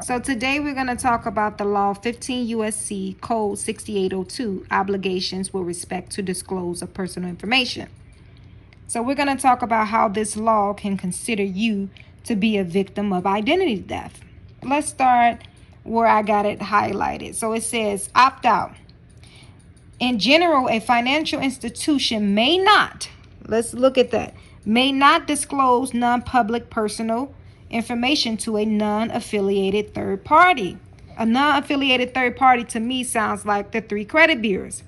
So today we're going to talk about the law 15 USC Code 6802, obligations with respect to disclose of personal information. So we're going to talk about how this law can consider you to be a victim of identity theft. Let's start where I got it highlighted. So it says opt out. In general, a financial institution may not, let's look at that, may not disclose non-public personal information to a non-affiliated third party. A non-affiliated third party to me sounds like the three credit bureaus.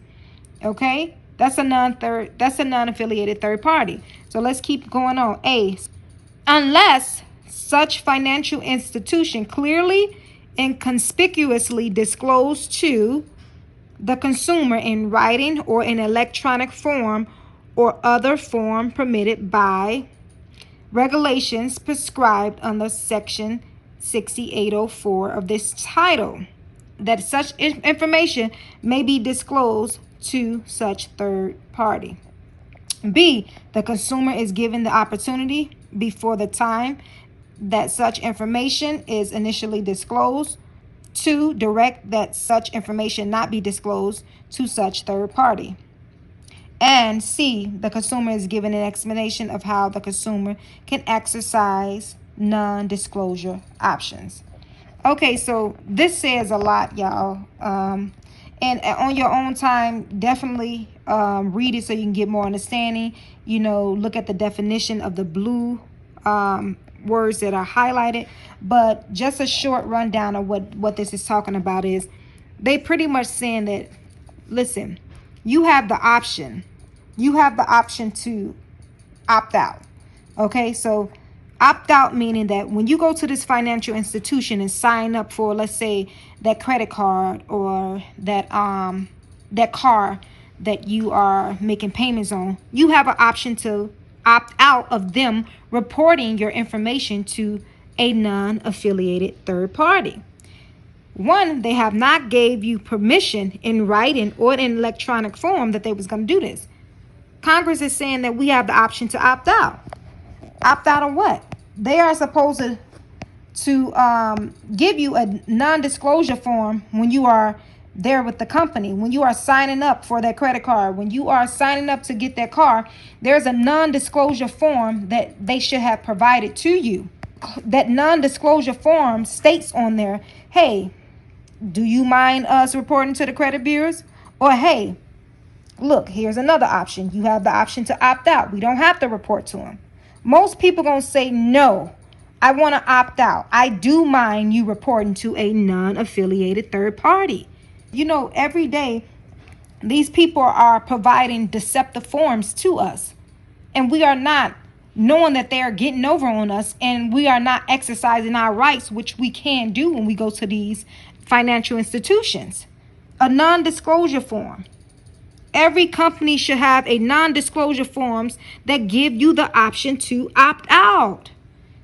Okay? That's a non-affiliated third party. So let's keep going on. A, unless such financial institution clearly and conspicuously disclosed to the consumer in writing or in electronic form or other form permitted by regulations prescribed under section 6804 of this title, that such information may be disclosed to such third party. B, the consumer is given the opportunity before the time that such information is initially disclosed to direct that such information not be disclosed to such third party. And C, the consumer is given an explanation of how the consumer can exercise non-disclosure options. Okay, so this says a lot, y'all. And on your own time, definitely read it so you can get more understanding. Look at the definition of the blue words that are highlighted. But just a short rundown of what this is talking about is they pretty much saying that, listen, you have the option. You have the option to opt out. Okay, so opt out meaning that when you go to this financial institution and sign up for, let's say, that credit card or that car that you are making payments on, you have an option to opt out of them reporting your information to a non-affiliated third party. One, they have not gave you permission in writing or in electronic form that they was going to do this. Congress is saying that we have the option to opt out. Opt out of what? They are supposed to give you a non-disclosure form when you are there with the company, when you are signing up for that credit card, when you are signing up to get that car. There's a non-disclosure form that they should have provided to you. That non-disclosure form states on there, hey, do you mind us reporting to the credit bureaus? Or hey, look, here's another option. You have the option to opt out. We don't have to report to them. Most people gonna say, no, I want to opt out. I do mind you reporting to a non-affiliated third party. Every day, these people are providing deceptive forms to us. And we are not knowing that they are getting over on us, and we are not exercising our rights, which we can do when we go to these financial institutions. A non-disclosure form. Every company should have a non-disclosure forms that give you the option to opt out.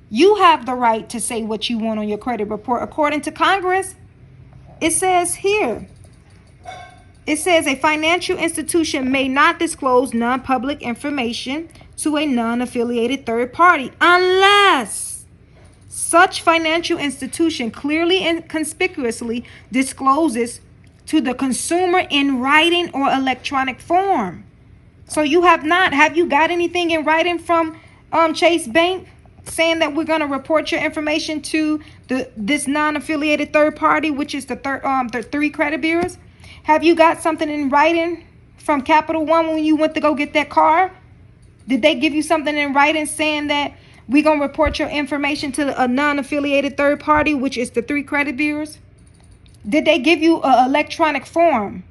You have the right to say what you want on your credit report. According to Congress, it says here, it says a financial institution may not disclose non-public information to a non-affiliated third party unless such financial institution clearly and conspicuously discloses to the consumer in writing or electronic form. So you have you got anything in writing from Chase Bank saying that we're going to report your information to this non-affiliated third party, which is the three credit bureaus? Have you got something in writing from Capital One when you went to go get that car? Did they give you something in writing saying that we're going to report your information to a non-affiliated third party, which is the three credit bureaus? Did they give you an electronic form?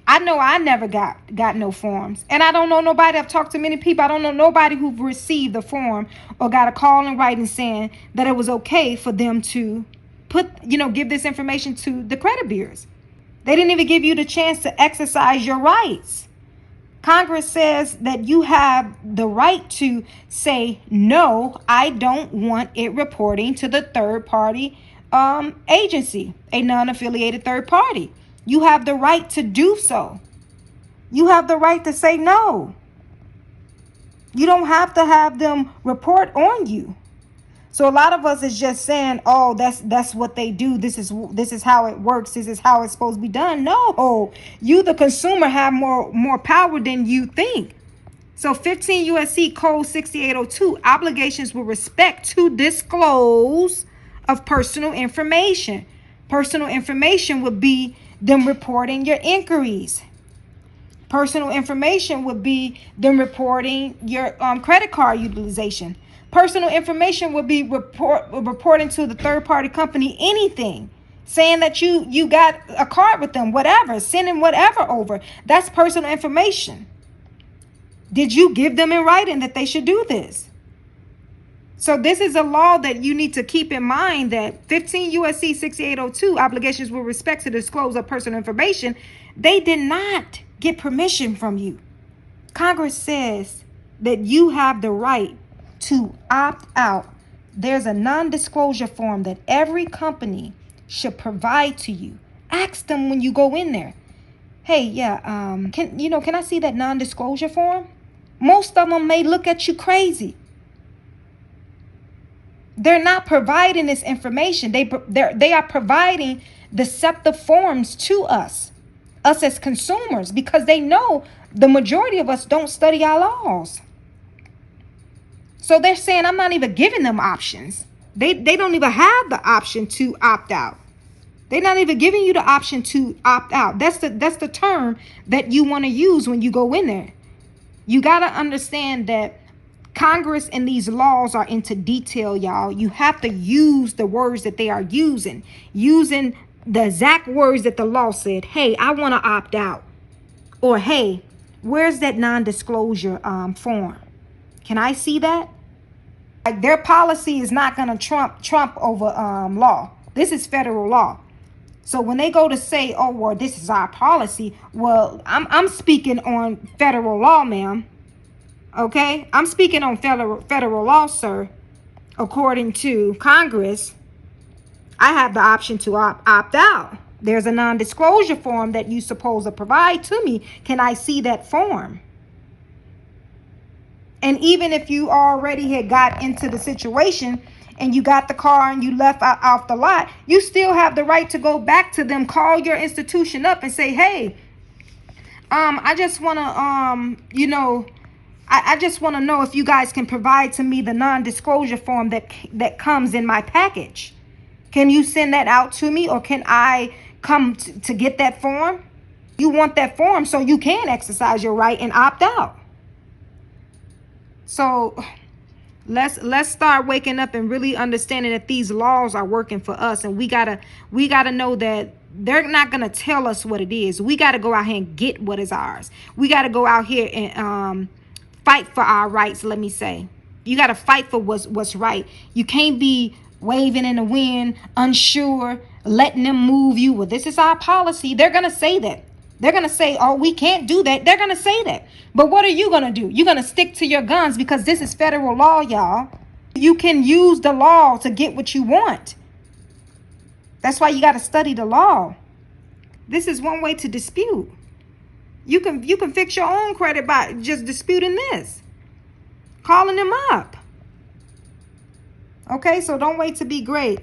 I know I never got no forms. And I don't know nobody. I've talked to many people. I don't know nobody who've received the form or got a call in writing saying that it was okay for them to give this information to the credit bureaus. They didn't even give you the chance to exercise your rights. Congress says that you have the right to say, no, I don't want it reporting to the third party agency, a non-affiliated third party. You have the right to do so. You have the right to say no. You don't have to have them report on you. So a lot of us is just saying, "Oh, that's what they do. This is how it works. This is how it's supposed to be done." No, you, the consumer, have more power than you think. So 15 USC Code 6802, obligations with respect to disclose of personal information. Personal information would be them reporting your inquiries. Personal information would be them reporting your credit card utilization. Personal information would be reporting to the third party company anything, saying that you got a card with them, whatever, sending whatever over. That's personal information. Did you give them in writing that they should do this? So this is a law that you need to keep in mind, that 15 USC 6802, obligations with respect to disclose of personal information, they did not get permission from you. Congress says that you have the right to opt out. There's a non-disclosure form that every company should provide to you. Ask them when you go in there, "Hey, yeah, can I see that non-disclosure form?" Most of them may look at you crazy. They're not providing this information. They are providing deceptive forms to us as consumers, because they know the majority of us don't study our laws. So they're saying, I'm not even giving them options. They don't even have the option to opt out. They're not even giving you the option to opt out. That's the term that you want to use when you go in there. You got to understand that Congress and these laws are into detail, y'all. You have to use the words that they are using the exact words that the law said. Hey, I want to opt out. Or, hey, where's that non-disclosure form? Can I see that? Like, their policy is not going to trump over law. This is federal law. So when they go to say, "Oh, well, this is our policy," well, I'm speaking on federal law, ma'am. Okay, I'm speaking on federal law, sir. According to Congress, I have the option to opt out. There's a non-disclosure form that you're supposed to provide to me. Can I see that form? And even if you already had got into the situation and you got the car and you left off the lot, you still have the right to go back to them, call your institution up and say, "Hey, I just want to, I just want to know if you guys can provide to me the non-disclosure form that comes in my package. Can you send that out to me, or can I come to get that form?" You want that form so you can exercise your right and opt out. So let's start waking up and really understanding that these laws are working for us, and we gotta know that they're not gonna tell us what it is. We gotta go out here and get what is ours. We gotta go out here and fight for our rights. Let me say, you gotta fight for what's right. You can't be waving in the wind, unsure, letting them move you. Well, this is our policy. They're gonna say that. They're going to say, "Oh, we can't do that." They're going to say that. But what are you going to do? You're going to stick to your guns, because this is federal law, y'all. You can use the law to get what you want. That's why you got to study the law. This is one way to dispute. You can fix your own credit by just disputing this, calling them up. Okay, so don't wait to be great.